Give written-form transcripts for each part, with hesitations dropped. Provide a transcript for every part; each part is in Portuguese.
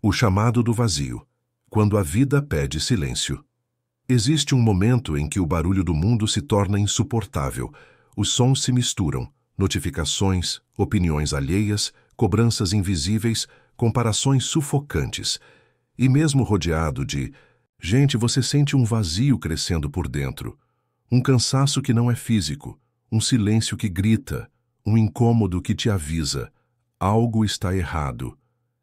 O chamado do vazio, quando a vida pede silêncio. Existe um momento em que o barulho do mundo se torna insuportável. Os sons se misturam, notificações, opiniões alheias, cobranças invisíveis, comparações sufocantes. E mesmo rodeado de gente, você sente um vazio crescendo por dentro. Um cansaço que não é físico, um silêncio que grita, um incômodo que te avisa. Algo está errado.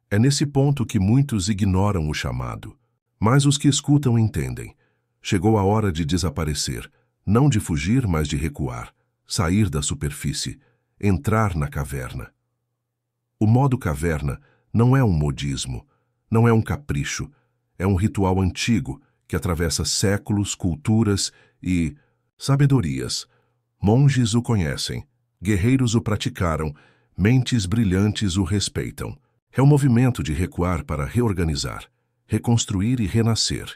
É nesse ponto que muitos ignoram o chamado. Mas os que escutam entendem. Chegou a hora de desaparecer, não de fugir, mas de recuar, sair da superfície, entrar na caverna. O modo caverna não é um modismo, não é um capricho, é um ritual antigo que atravessa séculos, culturas e sabedorias. Monges o conhecem, guerreiros o praticaram, mentes brilhantes o respeitam. É um movimento de recuar para reorganizar, reconstruir e renascer.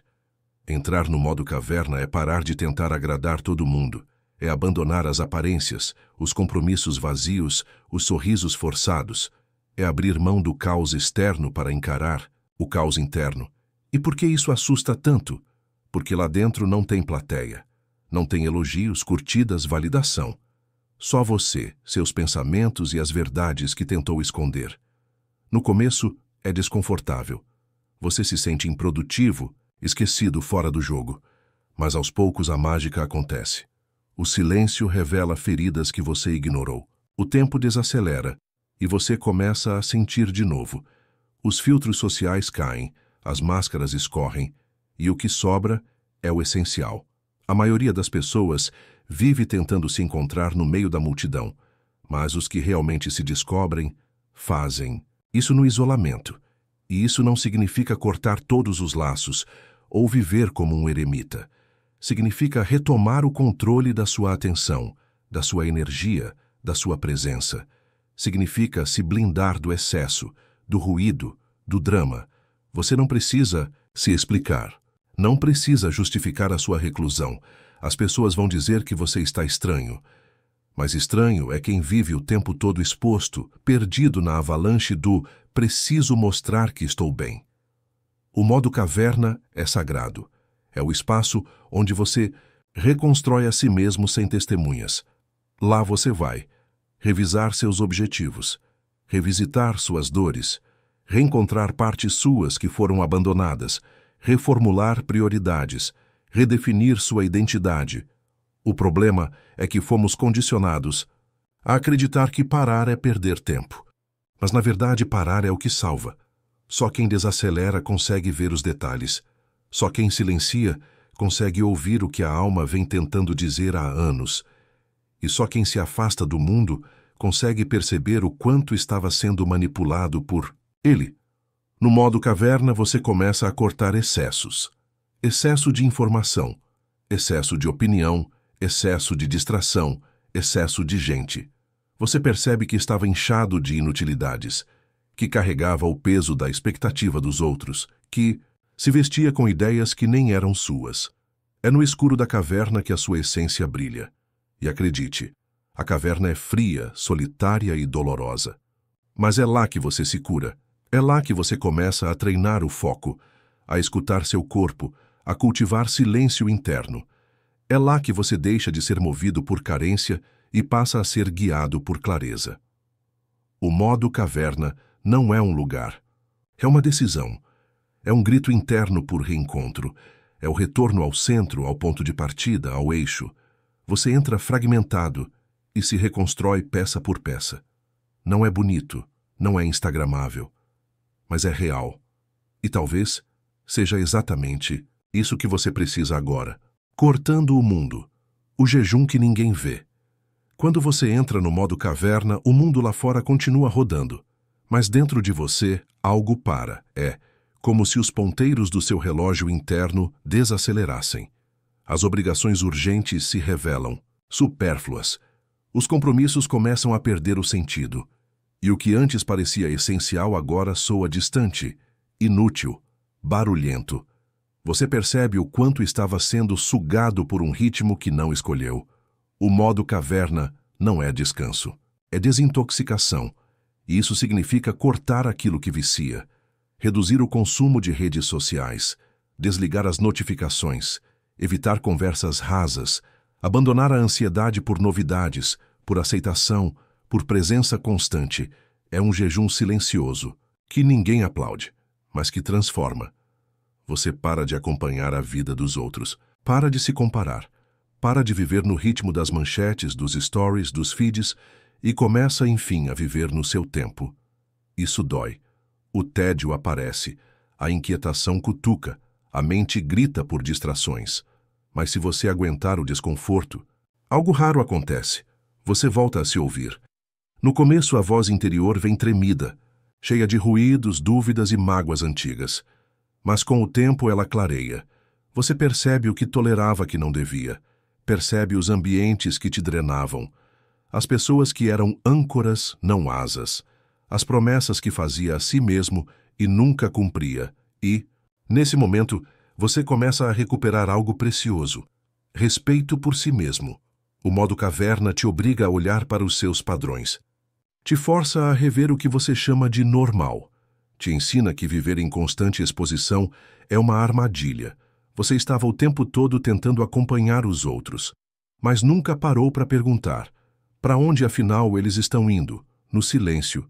Entrar no modo caverna é parar de tentar agradar todo mundo, é abandonar as aparências, os compromissos vazios, os sorrisos forçados, é abrir mão do caos externo para encarar o caos interno. E por que isso assusta tanto? Porque lá dentro não tem plateia, não tem elogios, curtidas, validação. Só você, seus pensamentos e as verdades que tentou esconder. No começo, é desconfortável. Você se sente improdutivo, esquecido fora do jogo. Mas aos poucos a mágica acontece. O silêncio revela feridas que você ignorou. O tempo desacelera e você começa a sentir de novo. Os filtros sociais caem, as máscaras escorrem e o que sobra é o essencial. A maioria das pessoas vive tentando se encontrar no meio da multidão, mas os que realmente se descobrem, fazem isso no isolamento. E isso não significa cortar todos os laços ou viver como um eremita. Significa retomar o controle da sua atenção, da sua energia, da sua presença. Significa se blindar do excesso, do ruído, do drama. Você não precisa se explicar. Não precisa justificar a sua reclusão. As pessoas vão dizer que você está estranho. Mas estranho é quem vive o tempo todo exposto, perdido na avalanche do preciso mostrar que estou bem. O modo caverna é sagrado. É o espaço onde você reconstrói a si mesmo sem testemunhas. Lá você vai revisar seus objetivos, revisitar suas dores, reencontrar partes suas que foram abandonadas, reformular prioridades, redefinir sua identidade. O problema é que fomos condicionados a acreditar que parar é perder tempo. Mas, na verdade, parar é o que salva. Só quem desacelera consegue ver os detalhes. Só quem silencia consegue ouvir o que a alma vem tentando dizer há anos. E só quem se afasta do mundo consegue perceber o quanto estava sendo manipulado por ele. No modo caverna, você começa a cortar excessos. Excesso de informação, excesso de opinião, excesso de distração, excesso de gente. Você percebe que estava inchado de inutilidades, que carregava o peso da expectativa dos outros, que se vestia com ideias que nem eram suas. É no escuro da caverna que a sua essência brilha. E acredite, a caverna é fria, solitária e dolorosa. Mas é lá que você se cura. É lá que você começa a treinar o foco, a escutar seu corpo, a cultivar silêncio interno. É lá que você deixa de ser movido por carência e passa a ser guiado por clareza. O modo caverna não é um lugar. É uma decisão. É um grito interno por reencontro. É o retorno ao centro, ao ponto de partida, ao eixo. Você entra fragmentado e se reconstrói peça por peça. Não é bonito, não é instagramável, mas é real. E talvez seja exatamente isso que você precisa agora. Cortando o mundo. O jejum que ninguém vê. Quando você entra no modo caverna, o mundo lá fora continua rodando. Mas dentro de você, algo para. É como se os ponteiros do seu relógio interno desacelerassem. As obrigações urgentes se revelam, supérfluas. Os compromissos começam a perder o sentido. E o que antes parecia essencial agora soa distante, inútil, barulhento. Você percebe o quanto estava sendo sugado por um ritmo que não escolheu. O modo caverna não é descanso, é desintoxicação. E isso significa cortar aquilo que vicia. reduzir o consumo de redes sociais, desligar as notificações, evitar conversas rasas, abandonar a ansiedade por novidades, por aceitação, por presença constante. É um jejum silencioso, que ninguém aplaude, mas que transforma. Você para de acompanhar a vida dos outros, para de se comparar, para de viver no ritmo das manchetes, dos stories, dos feeds e começa, enfim, a viver no seu tempo. Isso dói. O tédio aparece, a inquietação cutuca, a mente grita por distrações. Mas se você aguentar o desconforto, algo raro acontece. Você volta a se ouvir. No começo, a voz interior vem tremida, cheia de ruídos, dúvidas e mágoas antigas. Mas com o tempo ela clareia. Você percebe o que tolerava que não devia. Percebe os ambientes que te drenavam. As pessoas que eram âncoras, não asas. As promessas que fazia a si mesmo e nunca cumpria. E, nesse momento, você começa a recuperar algo precioso. Respeito por si mesmo. O modo caverna te obriga a olhar para os seus padrões. Te força a rever o que você chama de normal. Te ensina que viver em constante exposição é uma armadilha. Você estava o tempo todo tentando acompanhar os outros, mas nunca parou para perguntar: para onde afinal eles estão indo? No silêncio.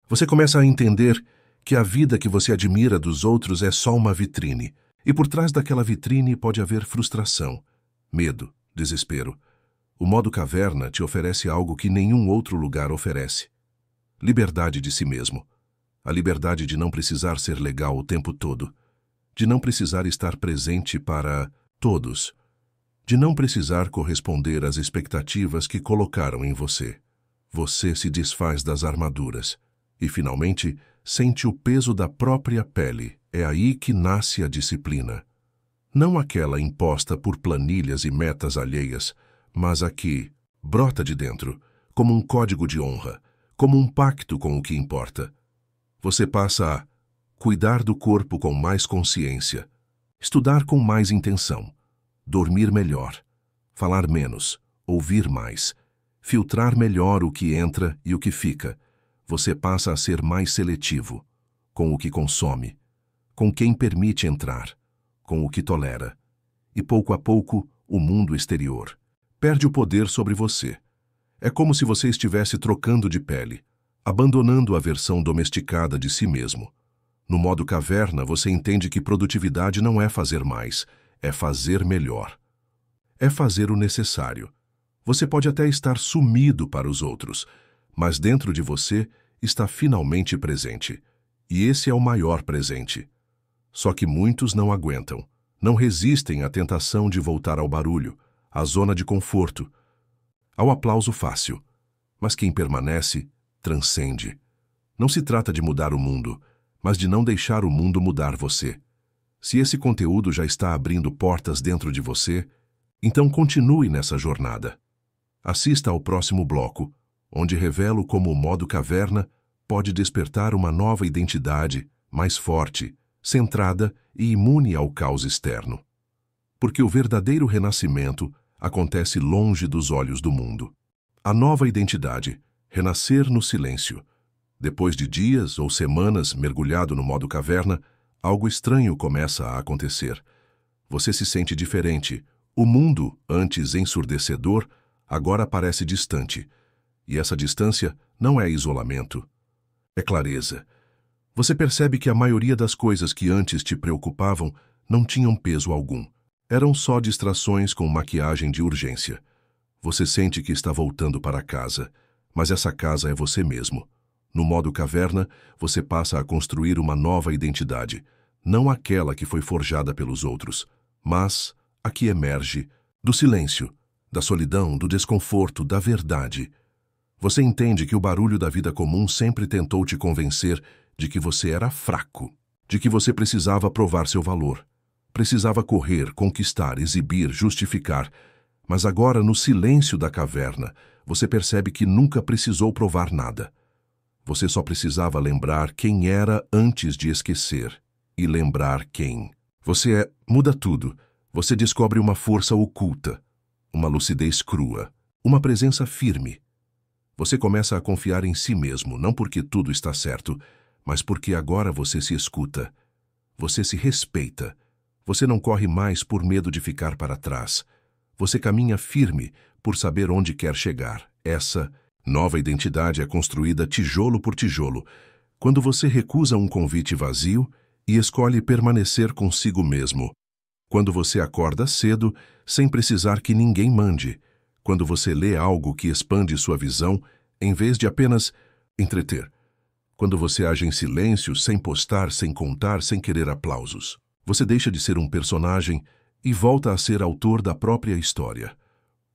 Você começa a entender que a vida que você admira dos outros é só uma vitrine, e por trás daquela vitrine pode haver frustração, medo, desespero. O modo caverna te oferece algo que nenhum outro lugar oferece: liberdade de si mesmo. A liberdade de não precisar ser legal o tempo todo, de não precisar estar presente para todos, de não precisar corresponder às expectativas que colocaram em você. Você se desfaz das armaduras e, finalmente, sente o peso da própria pele. É aí que nasce a disciplina. Não aquela imposta por planilhas e metas alheias, mas a que brota de dentro, como um código de honra, como um pacto com o que importa. Você passa a cuidar do corpo com mais consciência, estudar com mais intenção, dormir melhor, falar menos, ouvir mais, filtrar melhor o que entra e o que fica. Você passa a ser mais seletivo, com o que consome, com quem permite entrar, com o que tolera. E pouco a pouco, o mundo exterior perde o poder sobre você. É como se você estivesse trocando de pele, abandonando a versão domesticada de si mesmo. No modo caverna, você entende que produtividade não é fazer mais, é fazer melhor. É fazer o necessário. Você pode até estar sumido para os outros, mas dentro de você está finalmente presente. E esse é o maior presente. Só que muitos não aguentam, não resistem à tentação de voltar ao barulho, à zona de conforto, ao aplauso fácil. Mas quem permanece, transcende. Não se trata de mudar o mundo, mas de não deixar o mundo mudar você. Se esse conteúdo já está abrindo portas dentro de você, então continue nessa jornada. Assista ao próximo bloco, onde revelo como o modo caverna pode despertar uma nova identidade, mais forte, centrada e imune ao caos externo. Porque o verdadeiro renascimento acontece longe dos olhos do mundo. A nova identidade, renascer no silêncio. Depois de dias ou semanas mergulhado no modo caverna, algo estranho começa a acontecer. Você se sente diferente. O mundo, antes ensurdecedor, agora parece distante. E essa distância não é isolamento, é clareza. Você percebe que a maioria das coisas que antes te preocupavam não tinham peso algum. Eram só distrações com maquiagem de urgência. Você sente que está voltando para casa, mas essa casa é você mesmo. No modo caverna, você passa a construir uma nova identidade, não aquela que foi forjada pelos outros, mas a que emerge do silêncio, da solidão, do desconforto, da verdade. Você entende que o barulho da vida comum sempre tentou te convencer de que você era fraco, de que você precisava provar seu valor. Precisava correr, conquistar, exibir, justificar. Mas agora, no silêncio da caverna, você percebe que nunca precisou provar nada. Você só precisava lembrar quem era antes de esquecer. E lembrar quem. Você muda tudo. Você descobre uma força oculta, uma lucidez crua, uma presença firme. Você começa a confiar em si mesmo, não porque tudo está certo, mas porque agora você se escuta. Você se respeita. Você não corre mais por medo de ficar para trás. Você caminha firme por saber onde quer chegar. Essa nova identidade é construída tijolo por tijolo, quando você recusa um convite vazio e escolhe permanecer consigo mesmo. Quando você acorda cedo, sem precisar que ninguém mande. Quando você lê algo que expande sua visão, em vez de apenas entreter. Quando você age em silêncio, sem postar, sem contar, sem querer aplausos. Você deixa de ser um personagem e volta a ser autor da própria história.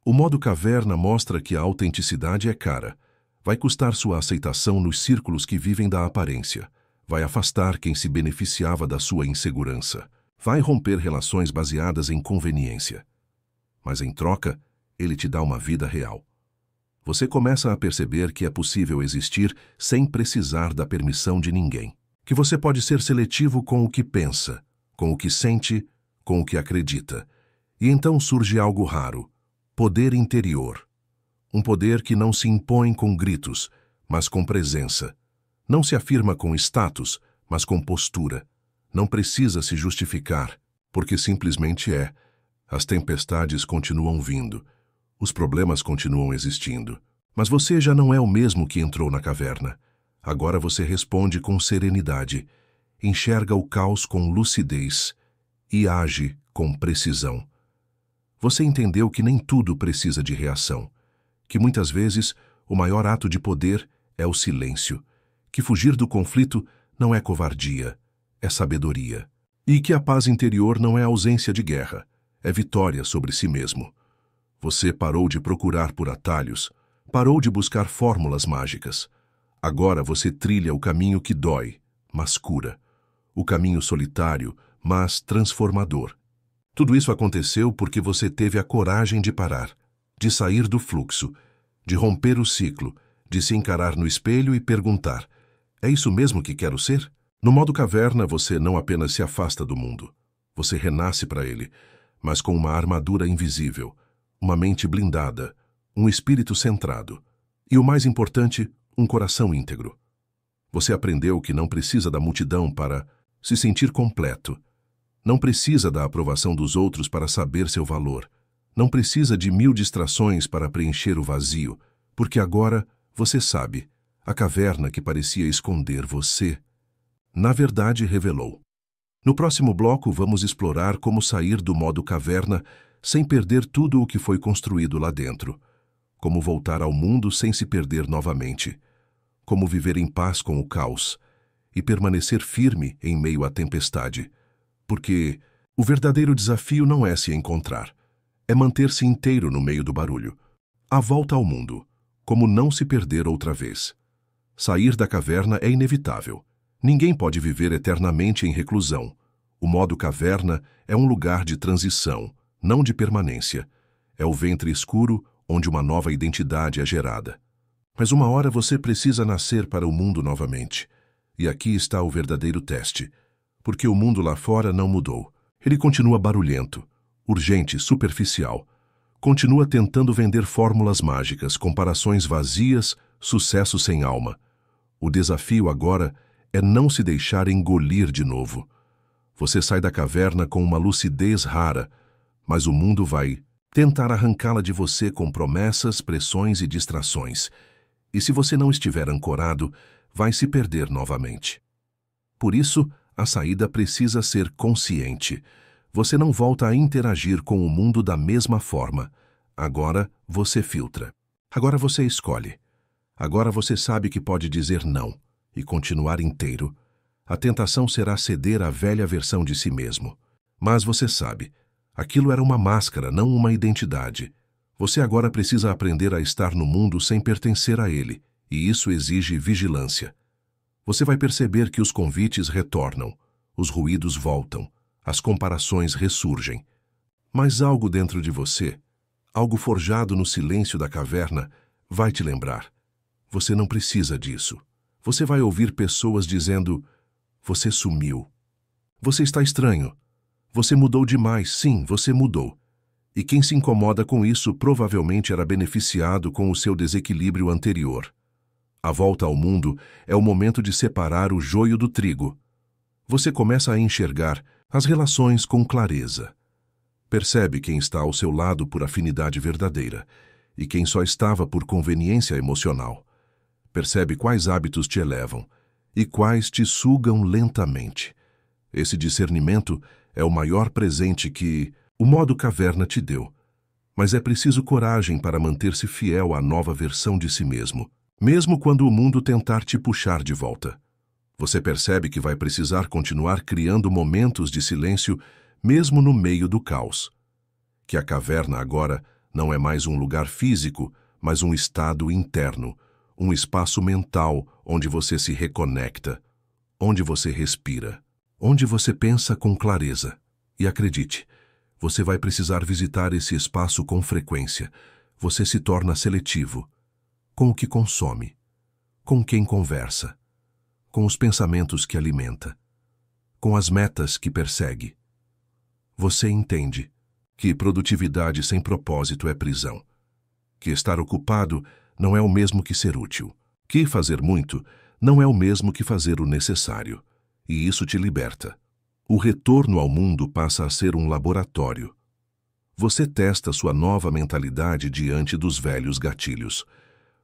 O modo caverna mostra que a autenticidade é cara. Vai custar sua aceitação nos círculos que vivem da aparência. Vai afastar quem se beneficiava da sua insegurança. Vai romper relações baseadas em conveniência. Mas em troca, ele te dá uma vida real. Você começa a perceber que é possível existir sem precisar da permissão de ninguém. Que você pode ser seletivo com o que pensa, com o que sente, com o que acredita. E então surge algo raro: poder interior. Um poder que não se impõe com gritos, mas com presença. Não se afirma com status, mas com postura. Não precisa se justificar, porque simplesmente é. As tempestades continuam vindo. Os problemas continuam existindo. Mas você já não é o mesmo que entrou na caverna. Agora você responde com serenidade, enxerga o caos com lucidez e age com precisão. Você entendeu que nem tudo precisa de reação, que muitas vezes o maior ato de poder é o silêncio, que fugir do conflito não é covardia, é sabedoria, e que a paz interior não é ausência de guerra, é vitória sobre si mesmo. Você parou de procurar por atalhos, parou de buscar fórmulas mágicas. Agora você trilha o caminho que dói, mas cura. O caminho solitário, mas transformador. Tudo isso aconteceu porque você teve a coragem de parar, de sair do fluxo, de romper o ciclo, de se encarar no espelho e perguntar: é isso mesmo que quero ser? No modo caverna, você não apenas se afasta do mundo. Você renasce para ele, mas com uma armadura invisível, uma mente blindada, um espírito centrado e, o mais importante, um coração íntegro. Você aprendeu que não precisa da multidão para se sentir completo. Não precisa da aprovação dos outros para saber seu valor. Não precisa de 1000 distrações para preencher o vazio, porque agora você sabe, a caverna que parecia esconder você, na verdade revelou. No próximo bloco vamos explorar como sair do modo caverna sem perder tudo o que foi construído lá dentro. Como voltar ao mundo sem se perder novamente. Como viver em paz com o caos e permanecer firme em meio à tempestade. Porque o verdadeiro desafio não é se encontrar, é manter-se inteiro no meio do barulho. A volta ao mundo, como não se perder outra vez. Sair da caverna é inevitável. Ninguém pode viver eternamente em reclusão. O modo caverna é um lugar de transição, não de permanência. É o ventre escuro onde uma nova identidade é gerada. Mas uma hora você precisa nascer para o mundo novamente. E aqui está o verdadeiro teste. Porque o mundo lá fora não mudou. Ele continua barulhento, urgente, superficial. Continua tentando vender fórmulas mágicas, comparações vazias, sucesso sem alma. O desafio agora é não se deixar engolir de novo. Você sai da caverna com uma lucidez rara, mas o mundo vai tentar arrancá-la de você com promessas, pressões e distrações. E se você não estiver ancorado, vai se perder novamente. Por isso, a saída precisa ser consciente. Você não volta a interagir com o mundo da mesma forma. Agora você filtra. Agora você escolhe. Agora você sabe que pode dizer não e continuar inteiro. A tentação será ceder à velha versão de si mesmo. Mas você sabe, aquilo era uma máscara, não uma identidade. Você agora precisa aprender a estar no mundo sem pertencer a ele, e isso exige vigilância. Você vai perceber que os convites retornam, os ruídos voltam, as comparações ressurgem. Mas algo dentro de você, algo forjado no silêncio da caverna, vai te lembrar. Você não precisa disso. Você vai ouvir pessoas dizendo: você sumiu. Você está estranho. Você mudou demais. Sim, você mudou. E quem se incomoda com isso provavelmente era beneficiado com o seu desequilíbrio anterior. A volta ao mundo é o momento de separar o joio do trigo. Você começa a enxergar as relações com clareza. Percebe quem está ao seu lado por afinidade verdadeira e quem só estava por conveniência emocional. Percebe quais hábitos te elevam e quais te sugam lentamente. Esse discernimento é o maior presente que o modo caverna te deu. Mas é preciso coragem para manter-se fiel à nova versão de si mesmo, mesmo quando o mundo tentar te puxar de volta. Você percebe que vai precisar continuar criando momentos de silêncio mesmo no meio do caos. Que a caverna agora não é mais um lugar físico, mas um estado interno, um espaço mental onde você se reconecta, onde você respira, onde você pensa com clareza. E acredite, você vai precisar visitar esse espaço com frequência. Você se torna seletivo com o que consome, com quem conversa, com os pensamentos que alimenta, com as metas que persegue. Você entende que produtividade sem propósito é prisão, que estar ocupado não é o mesmo que ser útil, que fazer muito não é o mesmo que fazer o necessário, e isso te liberta. O retorno ao mundo passa a ser um laboratório. Você testa sua nova mentalidade diante dos velhos gatilhos.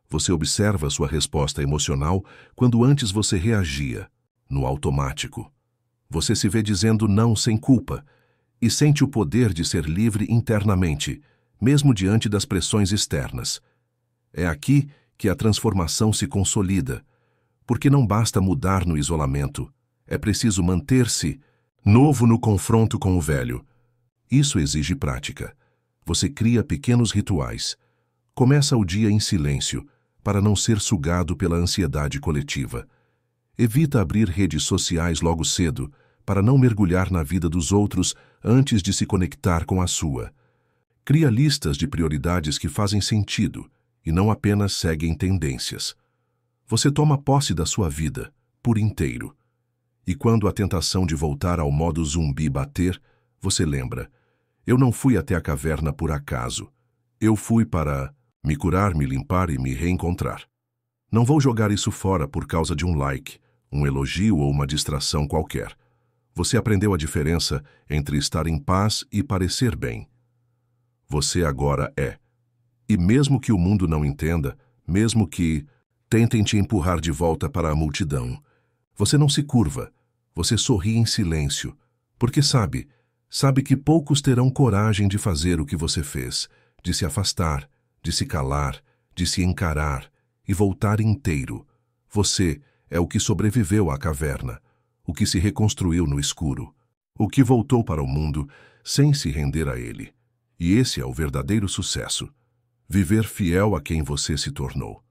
Você observa sua resposta emocional quando antes você reagia, no automático. Você se vê dizendo não sem culpa e sente o poder de ser livre internamente, mesmo diante das pressões externas. É aqui que a transformação se consolida, porque não basta mudar no isolamento, é preciso manter-se novo no confronto com o velho. Isso exige prática. Você cria pequenos rituais. Começa o dia em silêncio, para não ser sugado pela ansiedade coletiva. Evita abrir redes sociais logo cedo, para não mergulhar na vida dos outros antes de se conectar com a sua. Cria listas de prioridades que fazem sentido e não apenas seguem tendências. Você toma posse da sua vida, por inteiro. E quando a tentação de voltar ao modo zumbi bater, você lembra: eu não fui até a caverna por acaso. Eu fui para me curar, me limpar e me reencontrar. Não vou jogar isso fora por causa de um like, um elogio ou uma distração qualquer. Você aprendeu a diferença entre estar em paz e parecer bem. Você agora é. E mesmo que o mundo não entenda, mesmo que tentem te empurrar de volta para a multidão, você não se curva. Você sorri em silêncio, porque sabe que poucos terão coragem de fazer o que você fez, de se afastar, de se calar, de se encarar e voltar inteiro. Você é o que sobreviveu à caverna, o que se reconstruiu no escuro, o que voltou para o mundo sem se render a ele. E esse é o verdadeiro sucesso: viver fiel a quem você se tornou.